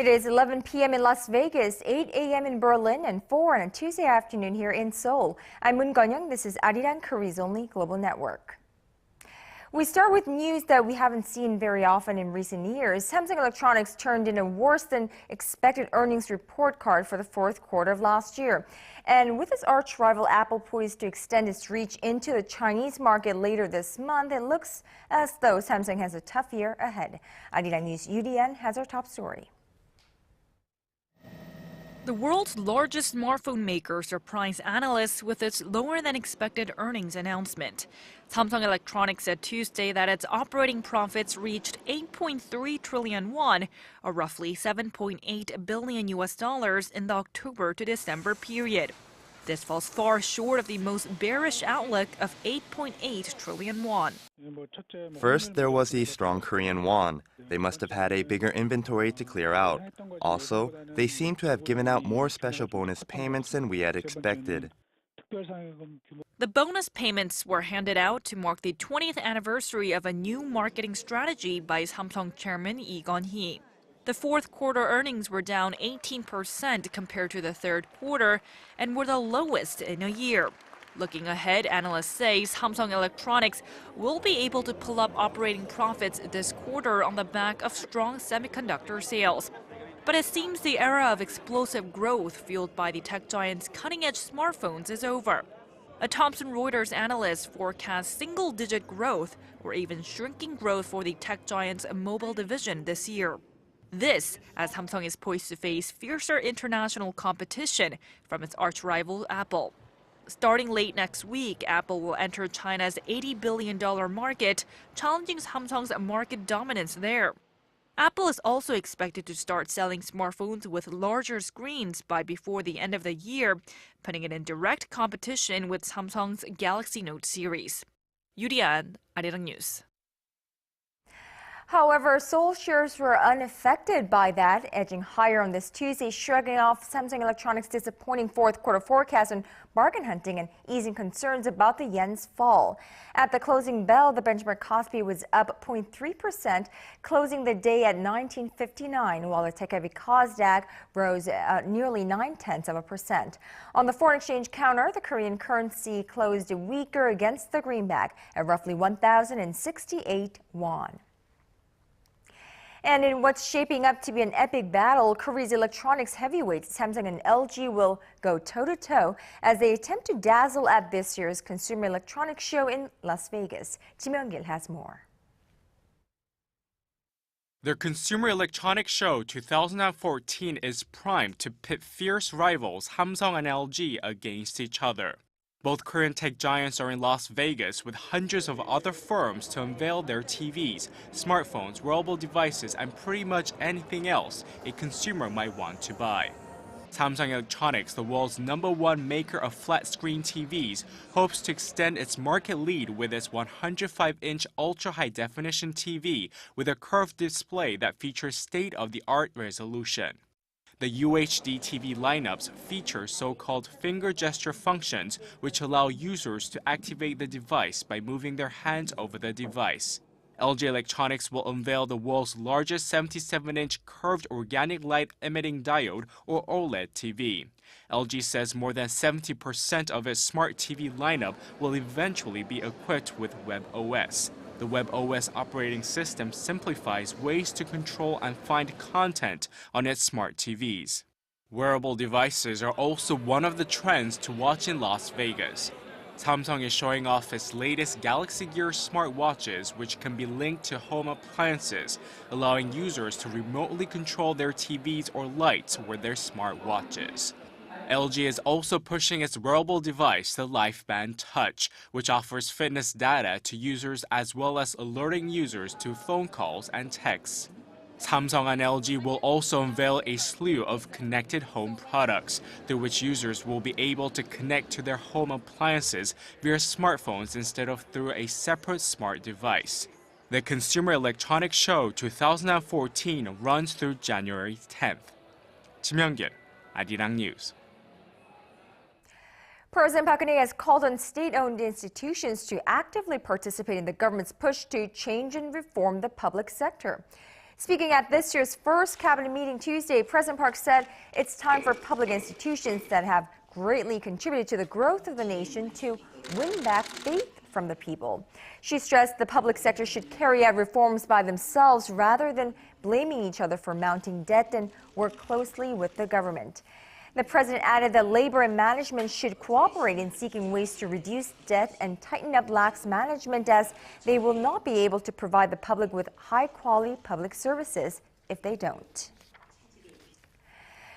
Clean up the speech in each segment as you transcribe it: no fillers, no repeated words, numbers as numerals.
It is 11 p.m. in Las Vegas, 8 a.m. in Berlin, and 4 on a Tuesday afternoon here in Seoul. I'm Moon Gun-young. This is Arirang, Korea's only global network. We start with news that we haven't seen very often in recent years. Samsung Electronics turned in a worse than expected earnings report card for the fourth quarter of last year. And with its arch rival Apple poised to extend its reach into the Chinese market later this month, it looks as though Samsung has a tough year ahead. Arirang News Yoo Li-an has our top story. The world's largest smartphone maker surprised analysts with its lower-than-expected earnings announcement. Samsung Electronics said Tuesday that its operating profits reached 8.3 trillion won, or roughly $7.8 billion in the October to December period. This falls far short of the most bearish outlook of 8.8 trillion won. First, there was the strong Korean won. They must have had a bigger inventory to clear out. Also, they seem to have given out more special bonus payments than we had expected. The bonus payments were handed out to mark the 20th anniversary of a new marketing strategy by Samsung chairman Lee Gun-hee. The fourth quarter earnings were down 18% compared to the third quarter and were the lowest in a year. Looking ahead, analysts say Samsung Electronics will be able to pull up operating profits this quarter on the back of strong semiconductor sales. But it seems the era of explosive growth fueled by the tech giant's cutting-edge smartphones is over. A Thomson Reuters analyst forecasts single-digit growth or even shrinking growth for the tech giant's mobile division this year. This, as Samsung is poised to face fiercer international competition from its arch-rival Apple. Starting late next week, Apple will enter China's $80 billion market, challenging Samsung's market dominance there. Apple is also expected to start selling smartphones with larger screens by before the end of the year, putting it in direct competition with Samsung's Galaxy Note series. Yoo Li-an, Arirang News. However, Seoul shares were unaffected by that, edging higher on this Tuesday, shrugging off Samsung Electronics' disappointing fourth quarter forecast on bargain hunting and easing concerns about the yen's fall. At the closing bell, the benchmark Kospi was up 0.3%, closing the day at 1959, while the tech-heavy Kosdaq rose nearly 0.9%. On the foreign exchange counter, the Korean currency closed weaker against the greenback at roughly 1,068 won. And in what's shaping up to be an epic battle, Korea's electronics heavyweights Samsung and LG will go toe-to-toe as they attempt to dazzle at this year's Consumer Electronics Show in Las Vegas. Kim Yongjoo has more. The Consumer Electronics Show 2014 is primed to pit fierce rivals Samsung and LG against each other. Both Korean tech giants are in Las Vegas with hundreds of other firms to unveil their TVs, smartphones, wearable devices, and pretty much anything else a consumer might want to buy. Samsung Electronics, the world's #1 maker of flat-screen TVs, hopes to extend its market lead with its 105-inch ultra-high-definition TV with a curved display that features state-of-the-art resolution. The UHD TV lineups feature so-called finger gesture functions, which allow users to activate the device by moving their hands over the device. LG Electronics will unveil the world's largest 77-inch curved organic light emitting diode, or OLED TV. LG says more than 70% of its smart TV lineup will eventually be equipped with WebOS. The WebOS operating system simplifies ways to control and find content on its smart TVs. Wearable devices are also one of the trends to watch in Las Vegas. Samsung is showing off its latest Galaxy Gear smartwatches, which can be linked to home appliances, allowing users to remotely control their TVs or lights with their smartwatches. LG is also pushing its wearable device, the LifeBand Touch, which offers fitness data to users as well as alerting users to phone calls and texts. Samsung and LG will also unveil a slew of connected home products, through which users will be able to connect to their home appliances via smartphones instead of through a separate smart device. The Consumer Electronics Show 2014 runs through January 10th. Kim Yongjoo, Arirang News. President Park Geun-hye has called on state-owned institutions to actively participate in the government's push to change and reform the public sector. Speaking at this year's first cabinet meeting Tuesday, President Park said it's time for public institutions that have greatly contributed to the growth of the nation to win back faith from the people. She stressed the public sector should carry out reforms by themselves rather than blaming each other for mounting debt and work closely with the government. The president added that labor and management should cooperate in seeking ways to reduce debt and tighten up lax management, as they will not be able to provide the public with high-quality public services if they don't.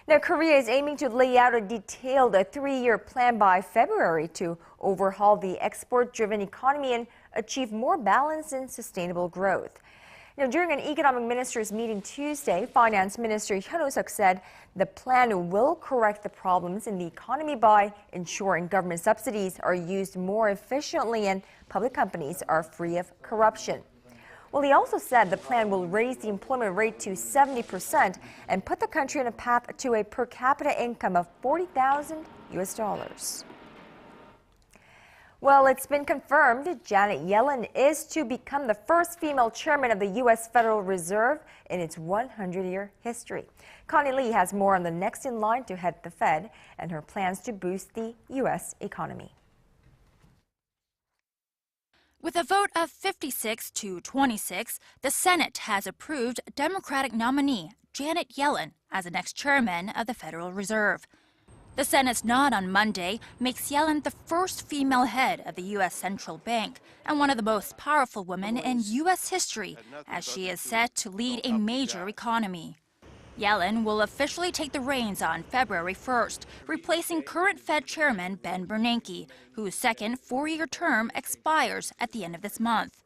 Now, Korea is aiming to lay out a detailed 3-year plan by February to overhaul the export-driven economy and achieve more balance and sustainable growth. Now, during an economic ministers meeting Tuesday, Finance Minister Hyun Ho-seok said the plan will correct the problems in the economy by ensuring government subsidies are used more efficiently and public companies are free of corruption. Well, he also said the plan will raise the employment rate to 70% and put the country on a path to a per capita income of $40,000. Well, it's been confirmed Janet Yellen is to become the first female chairman of the U.S. Federal Reserve in its 100-year history. Connie Lee has more on the next in line to head the Fed and her plans to boost the U.S. economy. With a vote of 56 to 26, the Senate has approved Democratic nominee Janet Yellen as the next chairman of the Federal Reserve. The Senate's nod on Monday makes Yellen the first female head of the U.S. Central Bank and one of the most powerful women in U.S. history, as she is set to lead a major economy. Yellen will officially take the reins on February 1st, replacing current Fed Chairman Ben Bernanke, whose second 4-year term expires at the end of this month.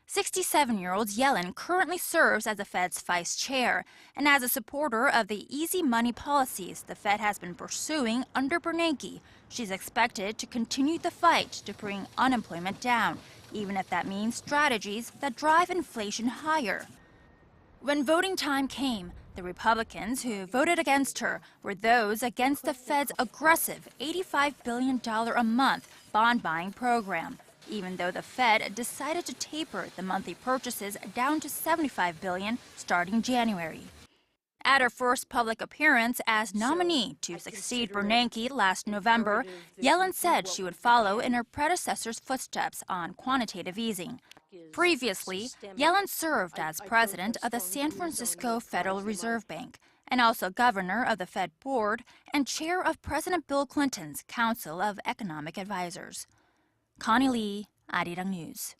67-year-old Yellen currently serves as the Fed's vice chair and as a supporter of the easy money policies the Fed has been pursuing under Bernanke. She's expected to continue the fight to bring unemployment down, even if that means strategies that drive inflation higher. When voting time came, the Republicans who voted against her were those against the Fed's aggressive $85 billion a month bond buying program, even though the Fed decided to taper the monthly purchases down to $75 billion starting January. At her first public appearance as nominee to succeed Bernanke last November, Yellen said she would follow in her predecessor's footsteps on quantitative easing. Previously, Yellen served as president of the San Francisco Federal Reserve Bank and also governor of the Fed board and chair of President Bill Clinton's Council of Economic Advisors. Connie Lee, Arirang News.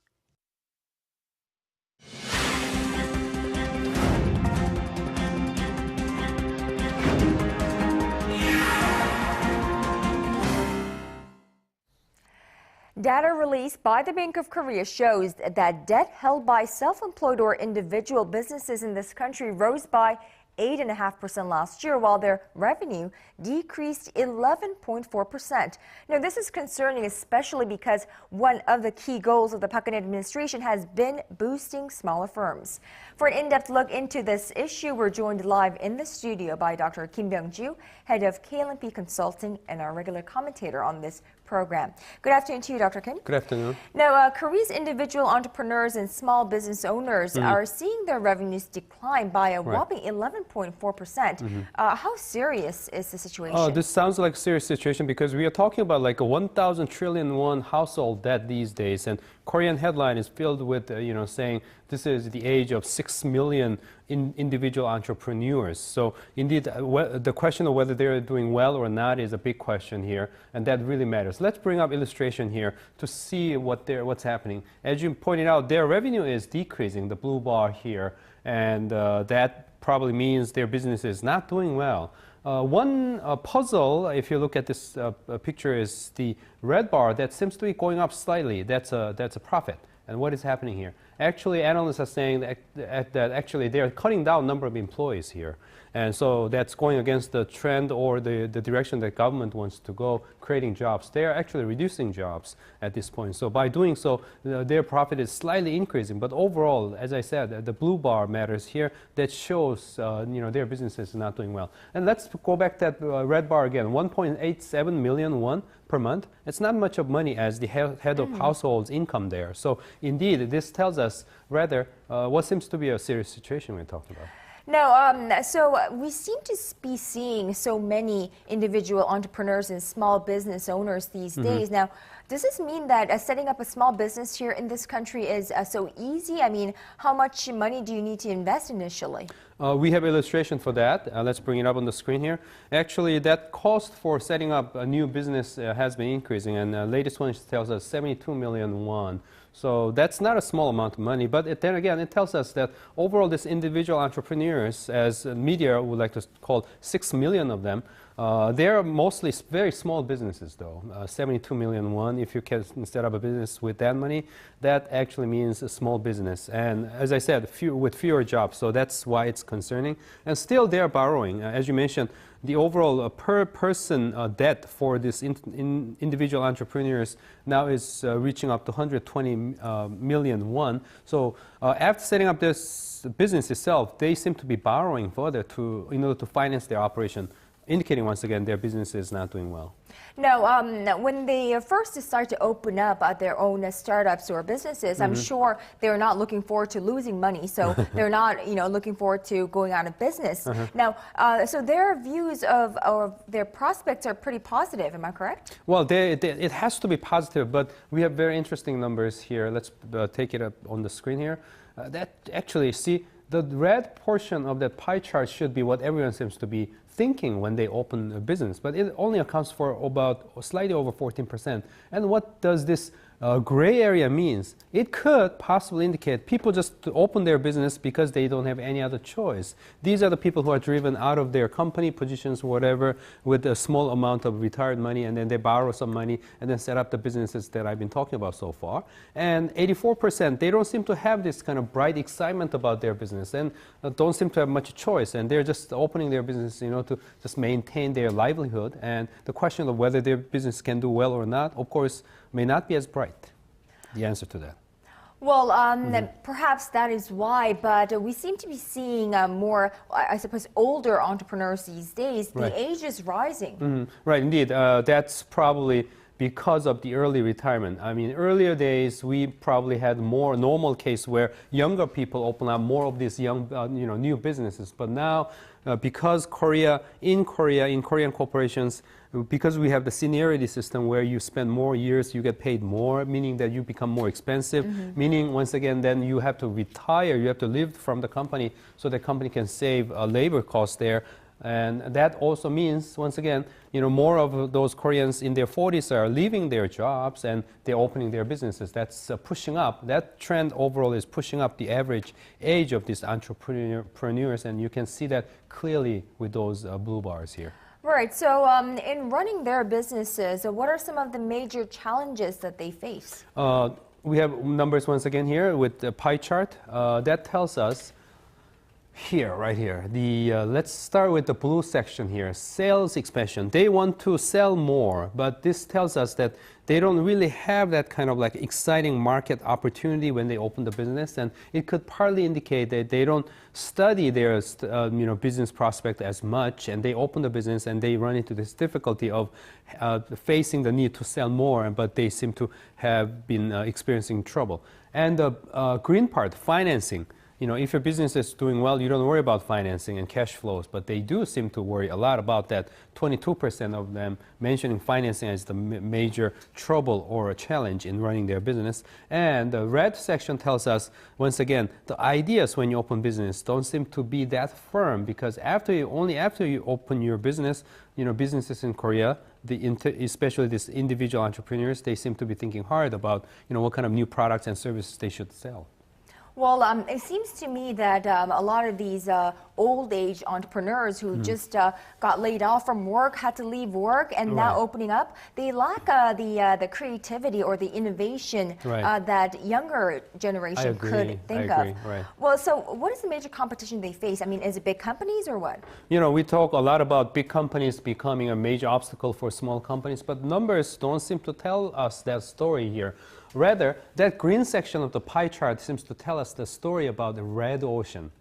Data released by the Bank of Korea shows that debt held by self-employed or individual businesses in this country rose by 8.5% last year, while their revenue decreased 11.4%. Now, this is concerning, especially because one of the key goals of the Park Geun-hye administration has been boosting smaller firms. For an in-depth look into this issue, we're joined live in the studio by Dr. Kim Yongjoo, head of KLMP Consulting and our regular commentator on this program. Good afternoon to you, Dr. Kim. Good afternoon. Now, Korea's individual entrepreneurs and small business owners are seeing their revenues decline by a whopping 11.4%. How serious is the situation? This sounds like a serious situation because we are talking about like a 1,000 trillion won household debt these days, and Korean headline is filled with, saying this is the age of 6 million individual entrepreneurs. So indeed, the question of whether they're doing well or not is a big question here, and that really matters. Let's bring up illustration here to see what's happening. As you pointed out, their revenue is decreasing, the blue bar here, and that probably means their business is not doing well. One puzzle, if you look at this picture, is the red bar that seems to be going up slightly. That's a profit. And what is happening here? Actually, analysts are saying that actually they are cutting down number of employees here. And so that's going against the trend or the direction that government wants to go, creating jobs. They are actually reducing jobs at this point. So by doing so, their profit is slightly increasing. But overall, as I said, the blue bar matters here. That shows their business is not doing well. And let's go back to that red bar again, 1.87 million won per month. It's not much of money as the head of household's income there. So indeed, this tells us us, rather, what seems to be a serious situation we're talking about. No, so we seem to be seeing so many individual entrepreneurs and small business owners these days. Now, does this mean that setting up a small business here in this country is so easy? I mean, how much money do you need to invest initially? We have illustration for that. Let's bring it up on the screen here. Actually, that cost for setting up a new business has been increasing, and the latest one tells us 72 million won. So that's not a small amount of money, but then again, it tells us that overall these individual entrepreneurs, as media would like to call 6 million of them, they're mostly very small businesses though. 72 million won, if you can set up a business with that money, that actually means a small business. And as I said, with fewer jobs, so that's why it's concerning. And still they're borrowing. As you mentioned, the overall per person debt for these individual entrepreneurs now is reaching up to 120 million won. So after setting up this business itself, they seem to be borrowing further in order to finance their operation, indicating once again their business is not doing well. Now, when they first start to open up their own startups or businesses, I'm sure they're not looking forward to losing money, so they're not, looking forward to going out of business. Now, so their views of their prospects are pretty positive. Am I correct? Well, it has to be positive, but we have very interesting numbers here. Let's take it up on the screen here. That actually, see, the red portion of that pie chart should be what everyone seems to be thinking when they open a business, but it only accounts for about slightly over 14%. And what does this gray area means? It could possibly indicate people just open their business because they don't have any other choice. These are the people who are driven out of their company positions, whatever, with a small amount of retired money, and then they borrow some money and then set up the businesses that I've been talking about so far. And 84%, they don't seem to have this kind of bright excitement about their business and don't seem to have much choice. And they're just opening their business, to just maintain their livelihood. And the question of whether their business can do well or not, of course, may not be as bright, the answer to that. Well, perhaps that is why, but we seem to be seeing more, I suppose, older entrepreneurs these days. The age is rising. Right, indeed. That's probably because of the early retirement. I mean, earlier days, we probably had more normal case where younger people open up more of these young, new businesses. But now, because in Korean corporations, because we have the seniority system where you spend more years, you get paid more, meaning that you become more expensive, meaning once again, then you have to retire, you have to leave from the company so the company can save labor costs there. And that also means, once again, more of those Koreans in their 40s are leaving their jobs and they're opening their businesses. That's pushing up. That trend overall is pushing up the average age of these entrepreneurs, and you can see that clearly with those blue bars here. Right. So in running their businesses, what are some of the major challenges that they face? We have numbers once again here with the pie chart. That tells us here, right here. Let's start with the blue section here, sales expansion. They want to sell more, but this tells us that they don't really have that kind of like exciting market opportunity when they open the business, and it could partly indicate that they don't study their business prospect as much, and they open the business and they run into this difficulty of facing the need to sell more, but they seem to have been experiencing trouble. And the green part, financing. If your business is doing well, you don't worry about financing and cash flows, but they do seem to worry a lot about that. 22% of them mentioning financing as the major trouble or a challenge in running their business. And the red section tells us, once again, the ideas when you open business don't seem to be that firm, because only after you open your business, businesses in Korea, especially these individual entrepreneurs, they seem to be thinking hard about, what kind of new products and services they should sell. Well, it seems to me that a lot of these old age entrepreneurs who just got laid off from work, had to leave work, and now opening up, they lack the creativity or the innovation that younger generation could think of. Right. Well, so what is the major competition they face? I mean, is it big companies or what? We talk a lot about big companies becoming a major obstacle for small companies, but numbers don't seem to tell us that story here. Rather, that green section of the pie chart seems to tell us the story about the red ocean.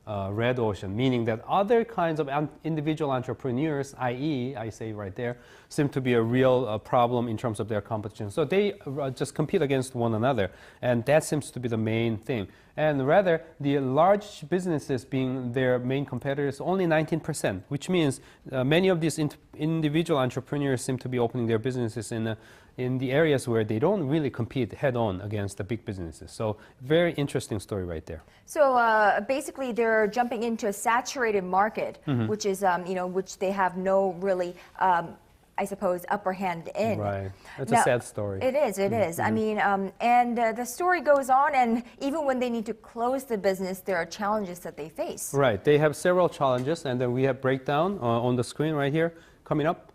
red ocean, meaning that other kinds of individual entrepreneurs, i.e., I say right there, seem to be a real problem in terms of their competition. So they just compete against one another, and that seems to be the main thing. And rather, the large businesses being their main competitors, only 19%, which means many of these individual entrepreneurs seem to be opening their businesses in the areas where they don't really compete head-on against the big businesses. So very interesting story right there. So basically, they're jumping into a saturated market, which is which they have no really. I suppose, upper hand in. Right. It's a sad story. It is, it is. I mean, and the story goes on, and even when they need to close the business, there are challenges that they face. Right. They have several challenges, and then we have breakdown on the screen right here coming up.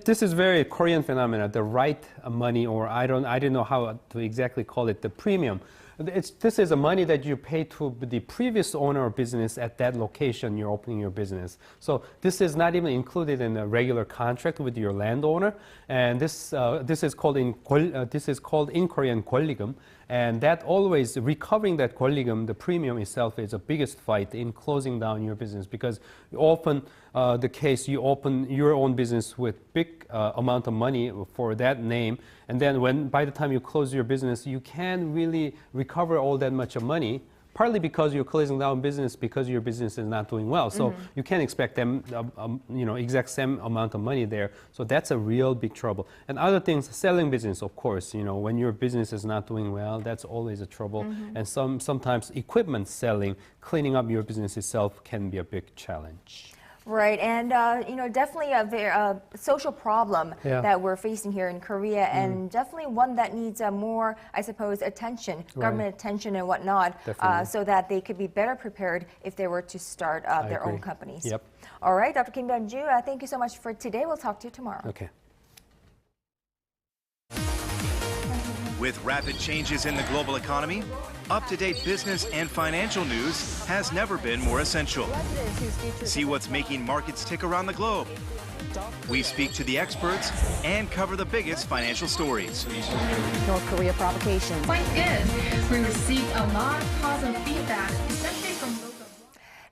This is very Korean phenomena, the right money, or I don't know how to exactly call it, the premium. This is the money that you pay to the previous owner of business at that location you're opening your business. So this is not even included in a regular contract with your landowner, and this is called in Korean 권리금. And that always recovering that 권리금, the premium itself, is the biggest fight in closing down your business, because often the case you open your own business with big amount of money for that name, and then by the time you close your business, you can't really recover all that much of money. Partly because you're closing down business because your business is not doing well. So you can't expect them, exact same amount of money there. So that's a real big trouble. And other things, selling business, of course, when your business is not doing well, that's always a trouble. And sometimes equipment selling, cleaning up your business itself can be a big challenge. Right, and definitely a very social problem that we're facing here in Korea, and definitely one that needs more, I suppose, attention, government attention and whatnot, so that they could be better prepared if they were to start their own companies. Yep. All right, Dr. Kim Yongjoo, thank you so much for today. We'll talk to you tomorrow. Okay. With rapid changes in the global economy, up-to-date business and financial news has never been more essential. See what's making markets tick around the globe. We speak to the experts and cover the biggest financial stories. North Korea provocation. Quite good. We received a lot of positive feedback, especially from local.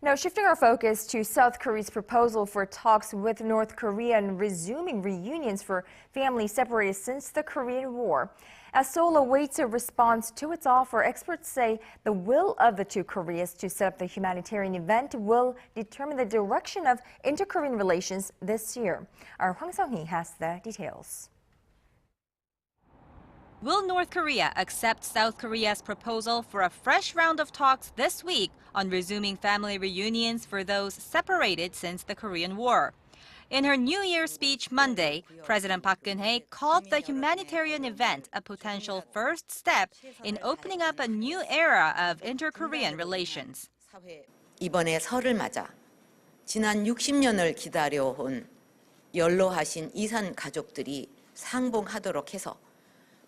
Now, shifting our focus to South Korea's proposal for talks with North Korea and resuming reunions for families separated since the Korean War. As Seoul awaits a response to its offer, experts say the will of the two Koreas to set up the humanitarian event will determine the direction of inter-Korean relations this year. Our Hwang Sung-hee has the details. Will North Korea accept South Korea's proposal for a fresh round of talks this week on resuming family reunions for those separated since the Korean War? In her New Year's speech Monday, President Park Geun-hye called the humanitarian event a potential first step in opening up a new era of inter-Korean relations. 이번에 설을 맞아 지난 60년을 기다려온 연로하신 이산 가족들이 상봉하도록 해서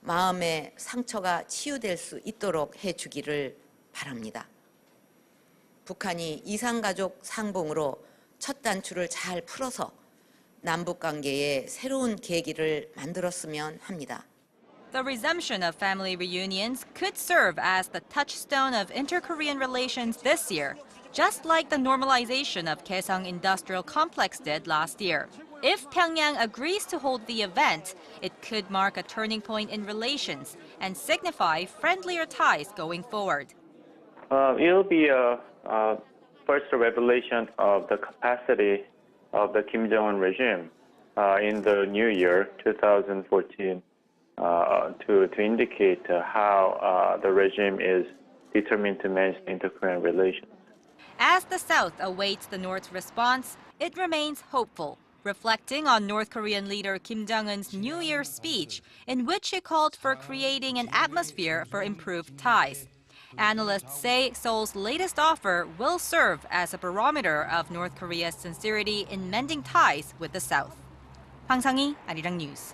마음의 상처가 치유될 수 있도록 해주기를 바랍니다. 북한이 이산 가족 상봉으로 첫 단추를 잘 풀어서 남북 관계에 새로운 계기를 만들었으면 합니다. The resumption of family reunions could serve as the touchstone of inter-Korean relations this year, just like the normalization of Kaesong Industrial Complex did last year. If Pyongyang agrees to hold the event, it could mark a turning point in relations and signify friendlier ties going forward. It'll be first a revelation of the capacity of the Kim Jong-un regime in the new year, 2014, to indicate how the regime is determined to manage inter-Korean relations. As the South awaits the North's response, it remains hopeful, reflecting on North Korean leader Kim Jong-un's New Year's speech, in which he called for creating an atmosphere for improved ties. Analysts say Seoul's latest offer will serve as a barometer of North Korea's sincerity in mending ties with the South. Hwang Sung-hee, Arirang News.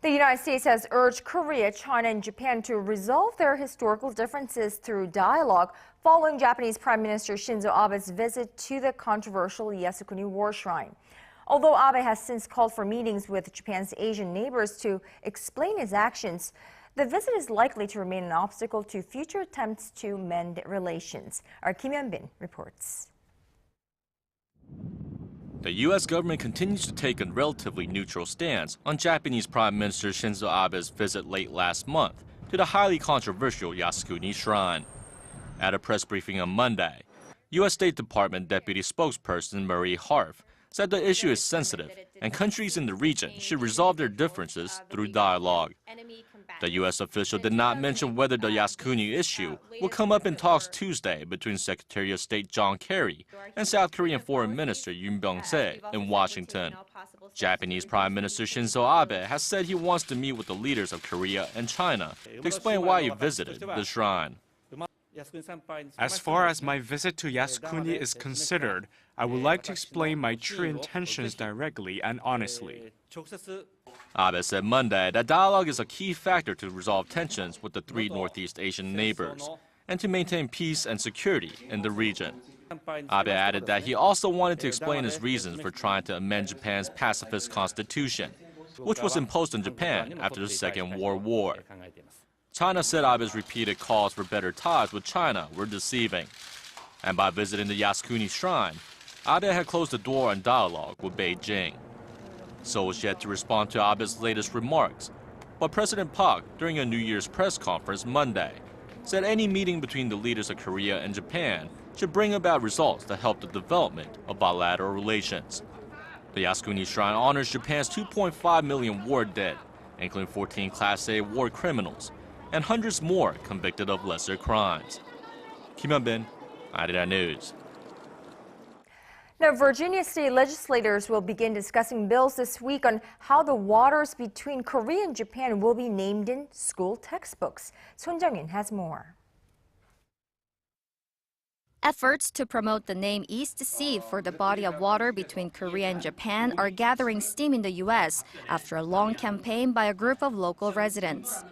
The United States has urged Korea, China, and Japan to resolve their historical differences through dialogue following Japanese Prime Minister Shinzo Abe's visit to the controversial Yasukuni War Shrine. Although Abe has since called for meetings with Japan's Asian neighbors to explain his actions, The visit is likely to remain an obstacle to future attempts to mend relations. Our Kim Yongjoo reports. The U.S. government continues to take a relatively neutral stance on Japanese Prime Minister Shinzo Abe's visit late last month to the highly controversial Yasukuni Shrine. At a press briefing on Monday, U.S. State Department Deputy Spokesperson Marie Harf said the issue is sensitive and countries in the region should resolve their differences through dialogue. The U.S. official did not mention whether the Yasukuni issue will come up in talks Tuesday between Secretary of State John Kerry and South Korean Foreign Minister Yoon Byung-se in Washington. Japanese Prime Minister Shinzo Abe has said he wants to meet with the leaders of Korea and China to explain why he visited the shrine. As far as my visit to Yasukuni is considered, I would like to explain my true intentions directly and honestly. Abe said Monday that dialogue is a key factor to resolve tensions with the three Northeast Asian neighbors and to maintain peace and security in the region. Abe added that he also wanted to explain his reasons for trying to amend Japan's pacifist constitution, which was imposed on Japan after the Second World War. China said Abe's repeated calls for better ties with China were deceiving. And by visiting the Yasukuni Shrine, Abe had closed the door on dialogue with Beijing. Seoul is yet to respond to Abe's latest remarks, but President Park, during a New Year's press conference Monday, said any meeting between the leaders of Korea and Japan should bring about results that help the development of bilateral relations. The Yasukuni Shrine honors Japan's 2.5 million war dead, including 14 Class A war criminals, and hundreds more convicted of lesser crimes. Kim Yongjoo, Arirang News. Now, Virginia state legislators will begin discussing bills this week on how the waters between Korea and Japan will be named in school textbooks. Son Jung-in has more. Efforts to promote the name East Sea for the body of water between Korea and Japan are gathering steam in the U.S. after a long campaign by a group of local residents.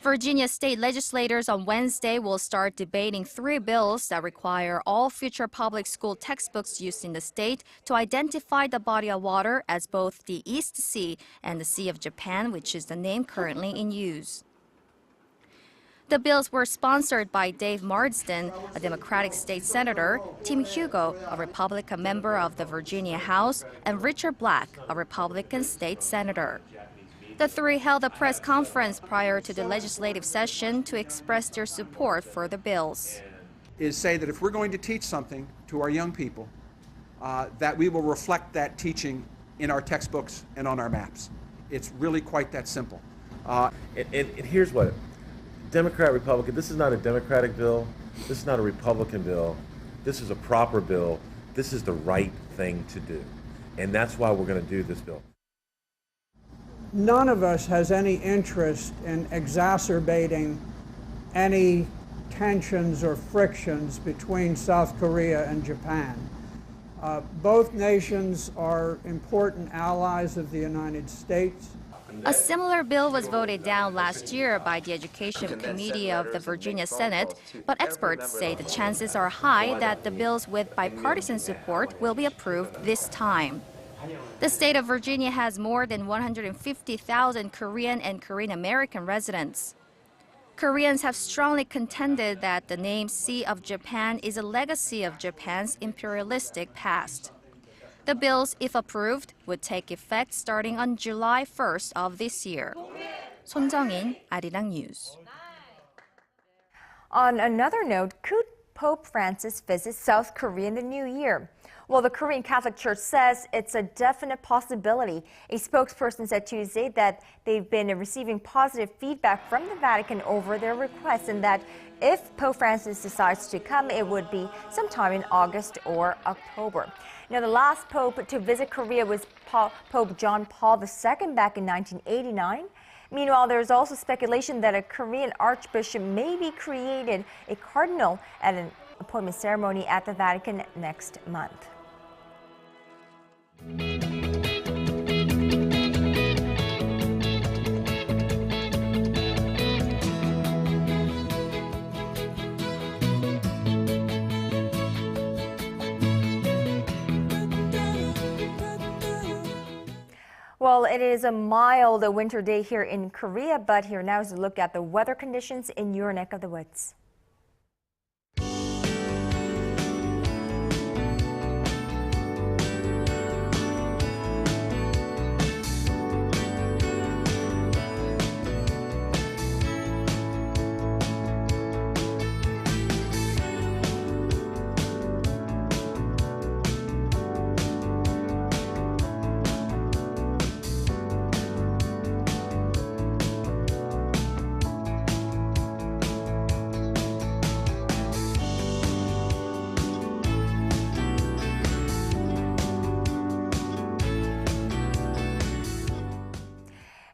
Virginia state legislators on Wednesday will start debating 3 bills that require all future public school textbooks used in the state to identify the body of water as both the East Sea and the Sea of Japan, which is the name currently in use. The bills were sponsored by Dave Marsden, a Democratic state senator, Tim Hugo, a Republican member of the Virginia House, and Richard Black, a Republican state senator. The 3 held a press conference prior to the legislative session to express their support for the bills. Is say that if we're going to teach something to our young people, that we will reflect that teaching in our textbooks and on our maps. It's really quite that simple. And here's what, Democrat, Republican, this is not a Democratic bill, this is not a Republican bill, this is a proper bill, this is the right thing to do. And that's why we're going to do this bill. None of us has any interest in exacerbating any tensions or frictions between South Korea and Japan. Both nations are important allies of the United States. A similar bill was voted down last year by the Education Committee of the Virginia Senate, but experts say the chances are high that the bills with bipartisan support will be approved this time. The state of Virginia has more than 150,000 Korean and Korean American residents. Koreans have strongly contended that the name Sea of Japan is a legacy of Japan's imperialistic past. The bills, if approved, would take effect starting on July 1st of this year. Son Jung-in, Arirang News. On another note, could Pope Francis visit South Korea in the new year? Well, the Korean Catholic Church says it's a definite possibility. A spokesperson said Tuesday that they've been receiving positive feedback from the Vatican over their request and that if Pope Francis decides to come, it would be sometime in August or October. Now, the last pope to visit Korea was Pope John Paul II back in 1989. Meanwhile, there's also speculation that a Korean archbishop may be created a cardinal at an appointment ceremony at the Vatican next month. Well, it is a mild winter day here in Korea, but here now is a look at the weather conditions in your neck of the woods.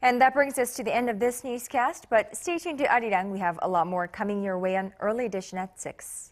And that brings us to the end of this newscast, but stay tuned to Arirang. We have a lot more coming your way on Early Edition at 6.